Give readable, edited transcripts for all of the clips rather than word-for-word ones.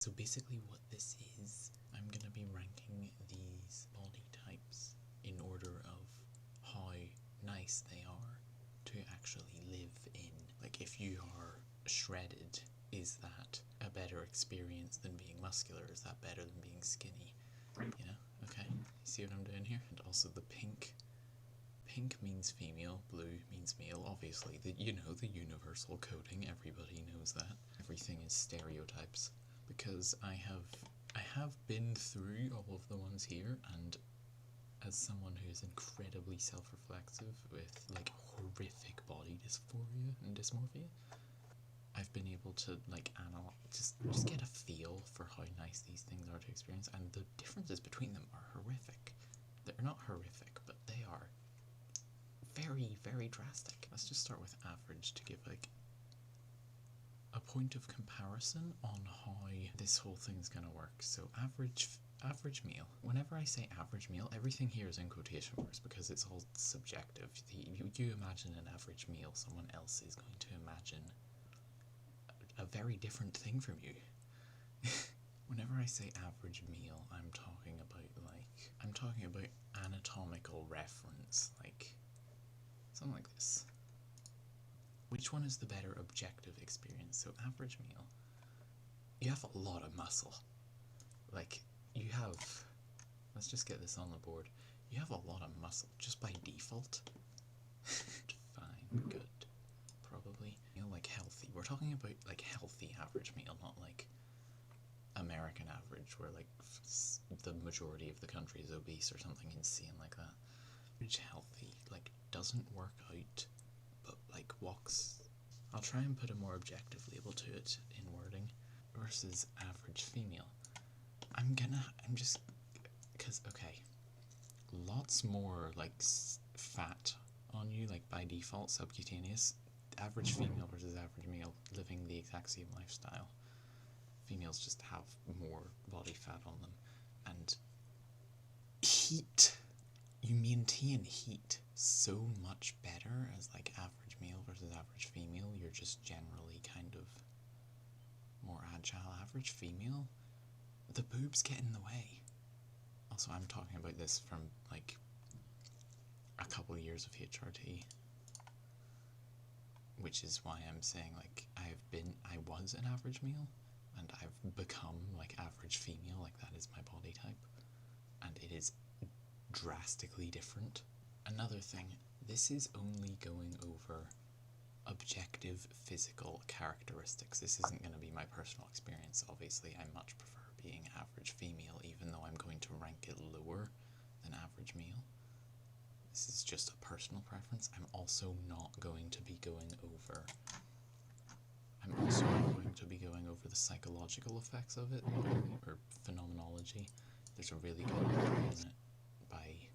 So basically what this is, I'm going to be ranking these body types in order of how nice they are to actually live in. Like, if you are shredded, is that a better experience than being muscular? Is that better than being skinny? You know? Okay, see what I'm doing here? And also the pink. Pink means female, blue means male. Obviously, the universal coding, everybody knows that. Everything is stereotypes. Because I have been through all of the ones here, and as someone who is incredibly self-reflexive with like horrific body dysphoria and dysmorphia, I've been able to like analyze, just get a feel for how nice these things are to experience, and the differences between them are horrific. They're not horrific, but they are very, very drastic. Let's just start with average to give like a point of comparison on how this whole thing's gonna work. So average meal. Whenever I say average meal, everything here is in quotation marks because it's all subjective. You imagine an average meal, someone else is going to imagine a very different thing from you. Whenever I say average meal, I'm talking about anatomical reference, like something like this. Which one is the better objective experience? So average meal, you have a lot of muscle. Like, you have, let's just get this on the board. You have a lot of muscle just by default. Fine, good, probably. You know, like healthy. We're talking about like healthy average meal, not like American average, where like the majority of the country is obese or something insane like that. Average healthy, like, doesn't work out, but like walks. I'll try and put a more objective label to it in wording. Versus average female. Because, okay, lots more like fat on you, like by default, subcutaneous. Average female versus average male living the exact same lifestyle. Females just have more body fat on them. And heat. You maintain heat so much better as like average male versus average female. You're just generally kind of more agile. Average female, the boobs get in the way. Also, I'm talking about this from like a couple of years of HRT, which is why I'm saying like I was an average male, and I've become like average female, like that is my body type, and it is drastically different. Another thing, this is only going over objective physical characteristics. This isn't going to be my personal experience. Obviously, I much prefer being average female, even though I'm going to rank it lower than average male. This is just a personal preference. I'm also not going to be going over the psychological effects of it, or phenomenology. There's a really good article on it by,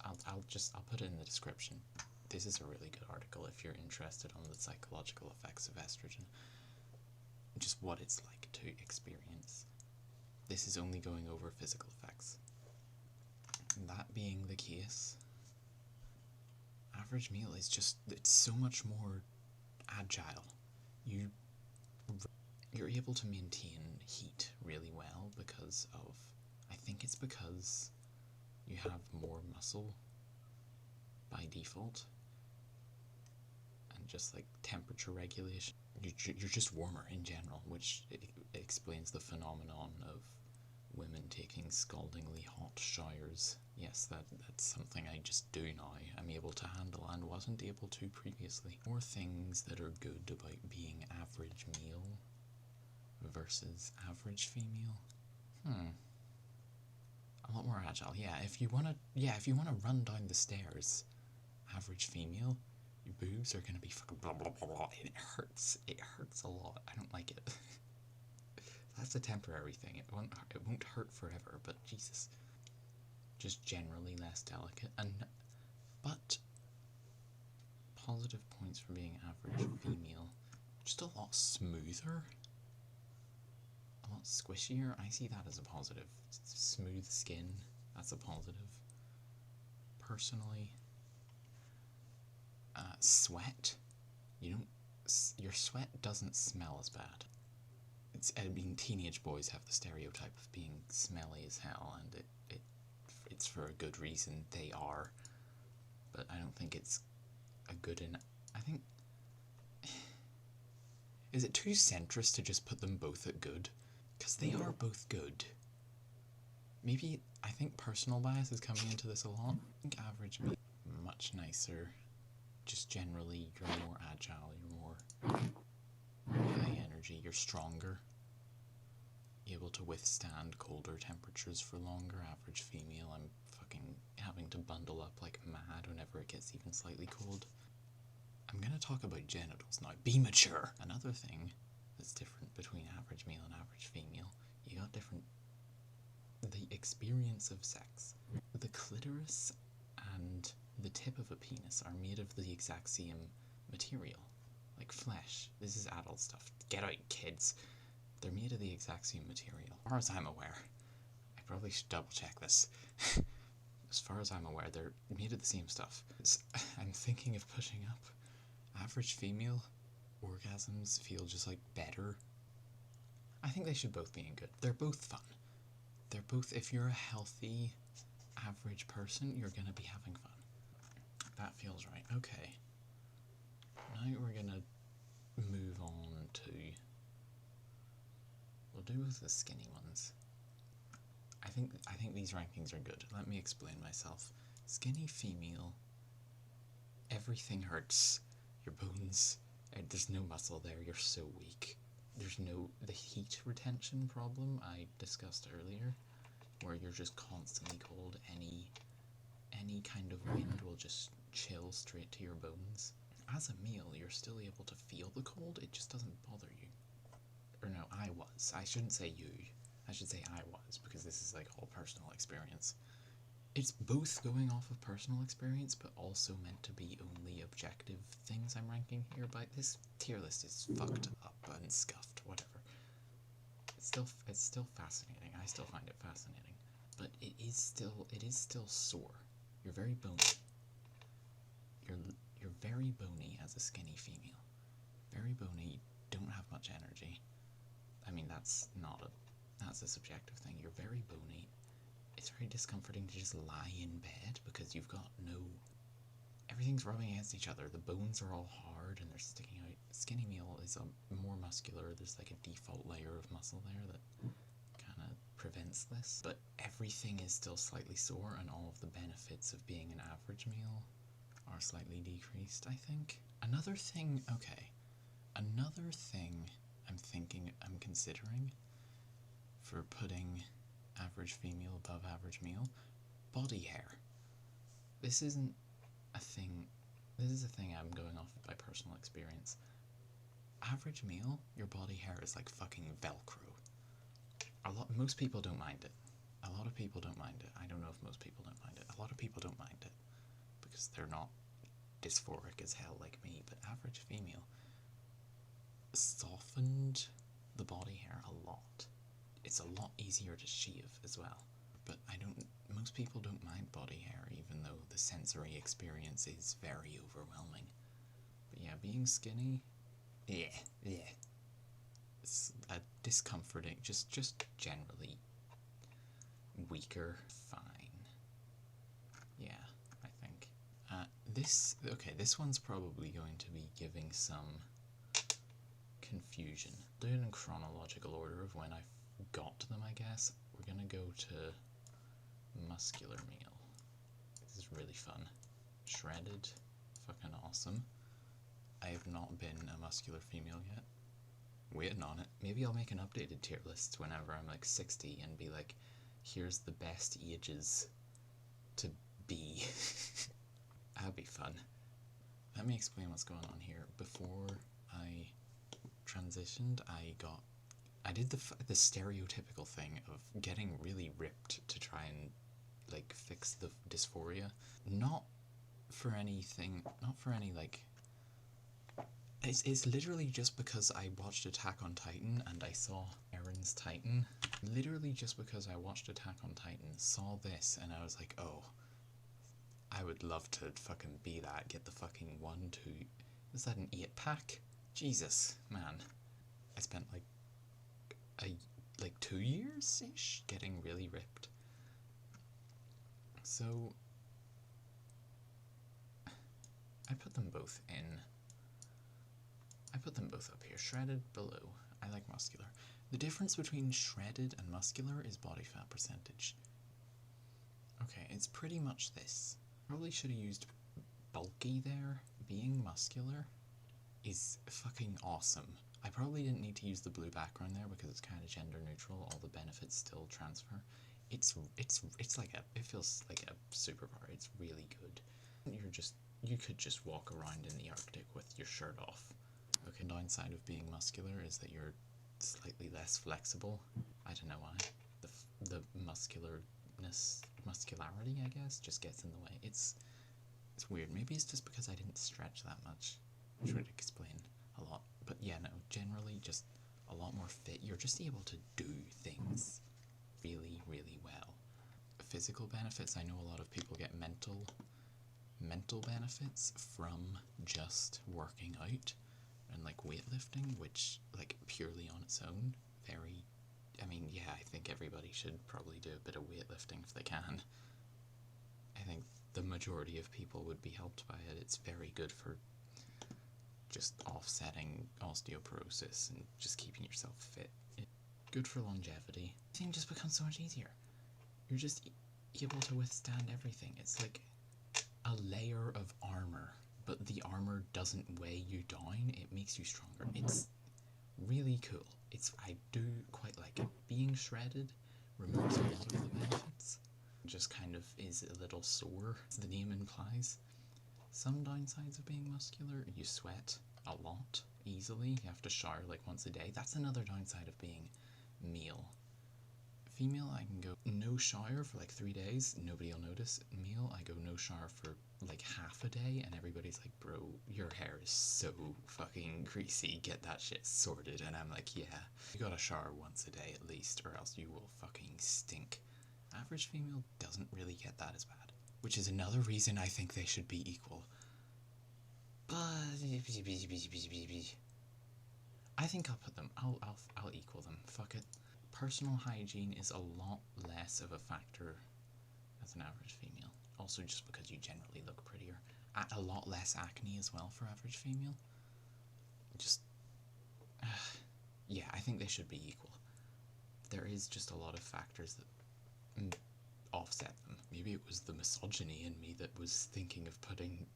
I'll put it in the description. This is a really good article if you're interested on the psychological effects of estrogen, just what it's like to experience. This is only going over physical effects. That being the case, average male is just, it's so much more agile. You're able to maintain heat really well because of, I think it's because you have more muscle by default, and just like temperature regulation. You're just warmer in general, which explains the phenomenon of women taking scaldingly hot showers. Yes, that's something I just do now. I'm able to handle and wasn't able to previously. More things that are good about being average male versus average female. A lot more agile. Yeah, if you wanna run down the stairs, average female, your boobs are gonna be fucking blah blah blah blah. It hurts. It hurts a lot. I don't like it. That's a temporary thing. It won't hurt forever, but Jesus. Just generally less delicate. But positive points for being average female. Just a lot smoother. A lot squishier. I see that as a positive. Smooth skin. That's a positive. Personally. Sweat. Your sweat doesn't smell as bad. I mean, teenage boys have the stereotype of being smelly as hell, and it's for a good reason. They are, but I don't think it's a good I think. Is it too centrist to just put them both at good? Because they are both good. Maybe, I think personal bias is coming into this a lot. I think average means much nicer. Just generally, you're more agile, you're more high energy, you're stronger. Able to withstand colder temperatures for longer. Average female, I'm fucking having to bundle up like mad whenever it gets even slightly cold. I'm gonna talk about genitals now. Be mature! Another thing that's different between average male and average female, you got different... the experience of sex. The clitoris and the tip of a penis are made of the exact same material. Like flesh. This is adult stuff. Get out, kids! They're made of the exact same material. As far as I'm aware. I probably should double check this. As far as I'm aware, they're made of the same stuff. I'm thinking of pushing up. Average female orgasms feel just like better. I think they should both be in good. They're both fun. They're both, if you're a healthy average person, you're gonna be having fun. That feels right. Okay. Now we're gonna move on to... we'll do with the skinny ones. I think these rankings are good. Let me explain myself. Skinny female, everything hurts. Your bones, there's no muscle there, you're so weak. There's the heat retention problem I discussed earlier, where you're just constantly cold. Any kind of wind will just chill straight to your bones. As a male, you're still able to feel the cold, it just doesn't bother you. Or no, I was. I shouldn't say you. I should say I was, because this is like all personal experience. It's both going off of personal experience, but also meant to be only objective things I'm ranking here. But this tier list is fucked up and scuffed, whatever. It's still fascinating. I still find it fascinating, but it is still sore. You're very bony. You're very bony as a skinny female. Very bony. Don't have much energy. I mean, that's a subjective thing. You're very bony. It's very discomforting to just lie in bed because you've got everything's rubbing against each other. The bones are all hard and they're sticking out. Skinny male is more muscular. There's like a default layer of muscle there that kind of prevents this. But everything is still slightly sore, and all of the benefits of being an average male are slightly decreased, I think. Another thing I'm considering for putting average female above average male, body hair. This isn't a thing, this is a thing I'm going off by personal experience. Average male, your body hair is like fucking Velcro. Most people don't mind it. A lot of people don't mind it. I don't know if most people don't mind it. A lot of people don't mind it because they're not dysphoric as hell like me, but average female softened the body hair a lot. It's a lot easier to shave as well. But most people don't mind body hair, even though the sensory experience is very overwhelming. But yeah, being skinny, yeah. It's discomforting, just generally weaker, fine. Yeah, I think. This one's probably going to be giving some confusion. Do it in chronological order of when I got to them, I guess. We're gonna go to muscular male. This is really fun. Shredded, fucking awesome. I have not been a muscular female yet. Waiting on it. Maybe I'll make an updated tier list whenever I'm like 60 and be like, here's the best ages to be. That'd be fun. Let me explain what's going on here. Before I transitioned, I did the stereotypical thing of getting really ripped to try and like fix the dysphoria. Not for any like, it's literally just because I watched Attack on Titan and I saw Eren's Titan. Literally just because I watched Attack on Titan, saw this, and I was like, oh, I would love to fucking be that. Get the fucking 1, 2, is that an 8-pack? Jesus, man. I spent like like 2 years ish, getting really ripped. So I put them both up here. Shredded below. I like muscular. The difference between shredded and muscular is body fat percentage. Okay, it's pretty much this. Probably should have used bulky there. Being muscular is fucking awesome. I probably didn't need to use the blue background there because it's kind of gender neutral. All the benefits still transfer. It's like it feels like a superpower. It's really good. You could just walk around in the Arctic with your shirt off. Okay, downside of being muscular is that you're slightly less flexible. I don't know why. The muscularity, I guess, just gets in the way. It's weird. Maybe it's just because I didn't stretch that much, which would explain a lot. But yeah, no, generally just a lot more fit. You're just able to do things really, really well. Physical benefits, I know a lot of people get mental benefits from just working out and like weightlifting, which like purely on its own, I think everybody should probably do a bit of weightlifting if they can. I think the majority of people would be helped by it. It's very good for just offsetting osteoporosis and just keeping yourself fit. Good for longevity. Everything just becomes so much easier. You're just able to withstand everything. It's like a layer of armor, but the armor doesn't weigh you down, it makes you stronger. It's really cool. I do quite like it. Being shredded removes a lot of the benefits. Just kind of is a little sore, as the name implies. Some downsides of being muscular: you sweat a lot easily. You have to shower like once a day. That's another downside of being male. Female, I can go no shower for like 3 days, nobody will notice. Male, I go no shower for like half a day, and everybody's like, bro, your hair is so fucking greasy, get that shit sorted. And I'm like, yeah, you gotta shower once a day at least, or else you will fucking stink. Average female doesn't really get that as bad, which is another reason I think they should be equal. But I think I'll put them, I'll equal them, fuck it. Personal hygiene is a lot less of a factor as an average female. Also just because you generally look prettier. A lot less acne as well for average female. Just, yeah, I think they should be equal. There is just a lot of factors that offset them. Maybe it was the misogyny in me that was thinking of putting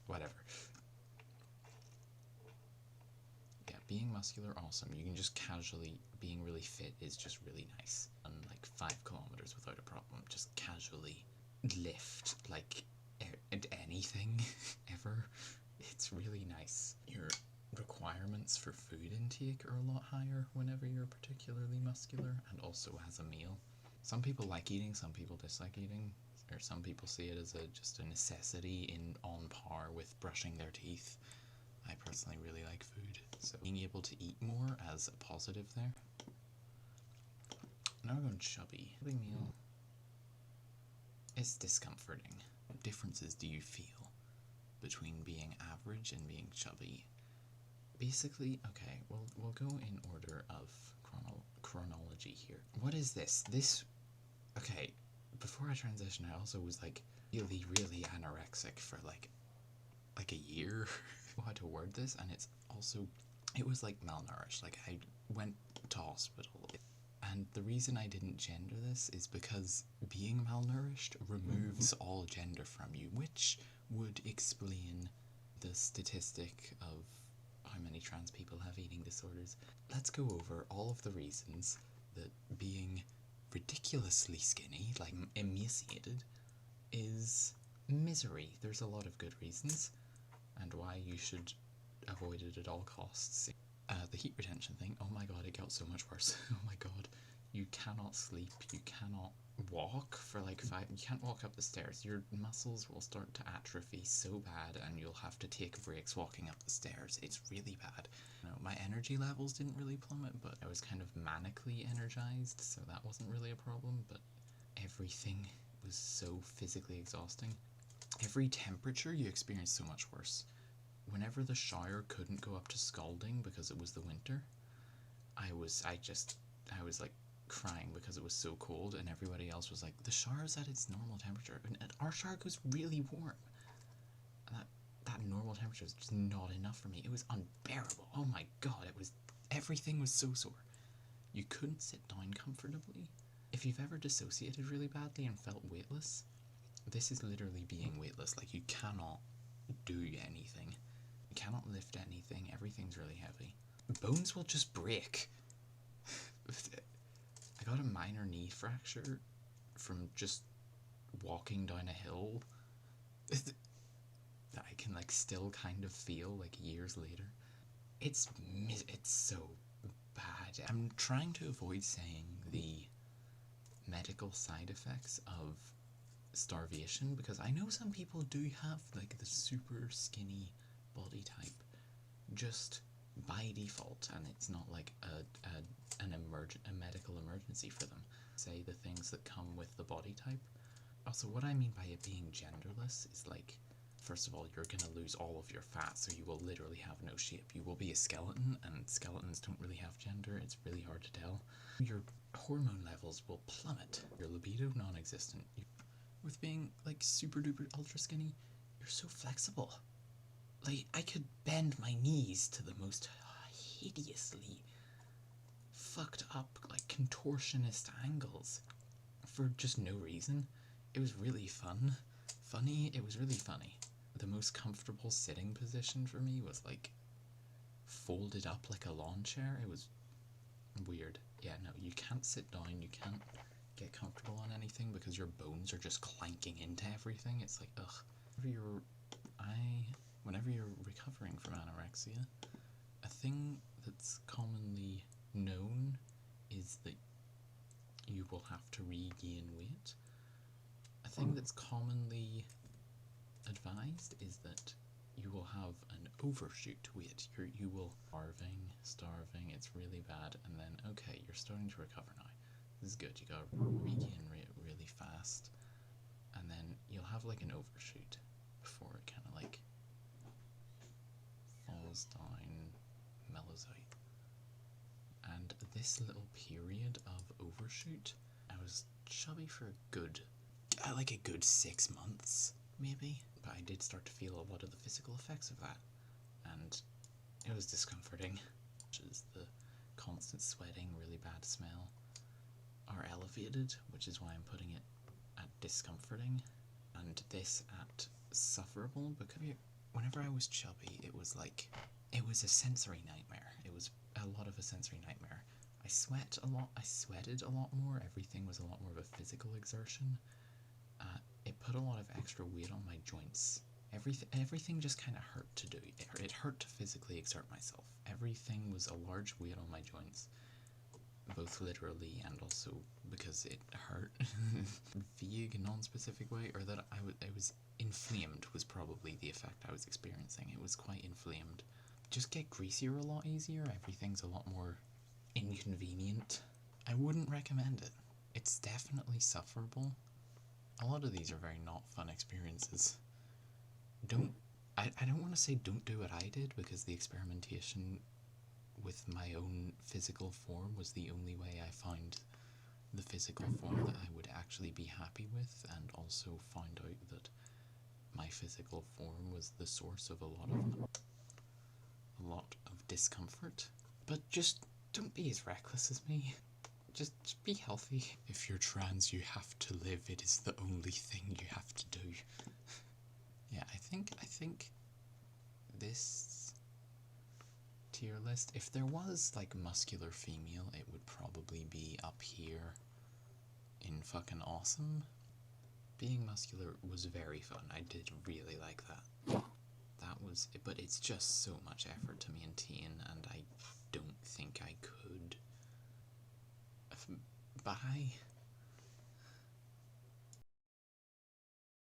whatever. Yeah, being muscular, awesome. You can just casually, being really fit is just really nice. And like 5 kilometers without a problem. Just casually lift like anything ever. It's really nice. Your requirements for food intake are a lot higher whenever you're particularly muscular, and also as a meal. Some people like eating, some people dislike eating, or some people see it as just a necessity on par with brushing their teeth. I personally really like food, so being able to eat more as a positive there. Now we're going chubby. Chubby meal. It's discomforting. What differences do you feel between being average and being chubby? Basically, okay, we'll go in order of chronology here. What is this? Okay, before I transitioned, I also was like really, really anorexic for like a year. How to word this, and it was like malnourished. Like I went to hospital, and the reason I didn't gender this is because being malnourished removes all gender from you, which would explain the statistic of how many trans people have eating disorders. Let's go over all of the reasons that being ridiculously skinny, like emaciated, is misery. There's a lot of good reasons, and why you should avoid it at all costs. The heat retention thing, oh my god, it got so much worse. Oh my god, you cannot sleep, you cannot walk for like you can't walk up the stairs. Your muscles will start to atrophy so bad, and you'll have to take breaks walking up the stairs. It's really bad. My energy levels didn't really plummet, but I was kind of manically energized, so that wasn't really a problem, but everything was so physically exhausting. Every temperature you experience so much worse. Whenever the shower couldn't go up to scalding because it was the winter, I was like crying because it was so cold, and everybody else was like, the shower is at its normal temperature, and our shower goes really warm. And that normal temperature is just not enough for me. It was unbearable. Oh my god, everything was so sore. You couldn't sit down comfortably. If you've ever dissociated really badly and felt weightless, this is literally being weightless. Like, you cannot do anything. You cannot lift anything. Everything's really heavy. Bones will just break. I got a minor knee fracture from just walking down a hill that I can like still kind of feel like years later. It's so bad. I'm trying to avoid saying the medical side effects of starvation because I know some people do have like the super skinny body type just by default, and it's not like a medical emergency for them. Say the things that come with the body type. Also, what I mean by it being genderless is like, first of all, you're gonna lose all of your fat, so you will literally have no shape. You will be a skeleton, and skeletons don't really have gender. It's really hard to tell. Your hormone levels will plummet. Your libido non-existent. With being like super duper ultra skinny, you're so flexible. Like, I could bend my knees to the most hideously fucked up, like, contortionist angles for just no reason. It was really funny. It was really funny. The most comfortable sitting position for me was like folded up like a lawn chair. It was weird. Yeah, no, you can't sit down. You can't get comfortable on anything because your bones are just clanking into everything. It's like, ugh. Whenever you're recovering from anorexia, a thing that's commonly known is that you will have to regain weight. A thing that's commonly advised is that you will have an overshoot weight. You will starving, it's really bad, and then, okay, you're starting to recover now. This is good, you gotta regain weight really fast, and then you'll have like an overshoot before it kind of like falls down, mellows out. And this little period of overshoot, I was chubby for like a good 6 months, maybe. But I did start to feel a lot of the physical effects of that, and it was discomforting. Which is the constant sweating, really bad smell, are elevated, which is why I'm putting it at discomforting, and this at sufferable, because whenever I was chubby, it was a sensory nightmare. It was a lot of a sensory nightmare. I sweated a lot more, everything was a lot more of a physical exertion. It put a lot of extra weight on my joints. Everything just kind of hurt to do. It hurt to physically exert myself. Everything was a large weight on my joints, both literally and also because it hurt. Vague, non-specific way, or that I was inflamed was probably the effect I was experiencing. It was quite inflamed. Just get greasier a lot easier. Everything's a lot more inconvenient. I wouldn't recommend it. It's definitely sufferable. A lot of these are very not fun experiences. I don't want to say don't do what I did, because the experimentation with my own physical form was the only way I found the physical form that I would actually be happy with, and also found out that my physical form was the source of a lot of discomfort. But just don't be as reckless as me. Just be healthy. If you're trans, you have to live. It is the only thing you have to do. Yeah, I think this tier list, if there was like muscular female, it would probably be up here in fucking awesome. Being muscular was very fun. I did really like that. But it's just so much effort to maintain, and I don't think I could. Bye.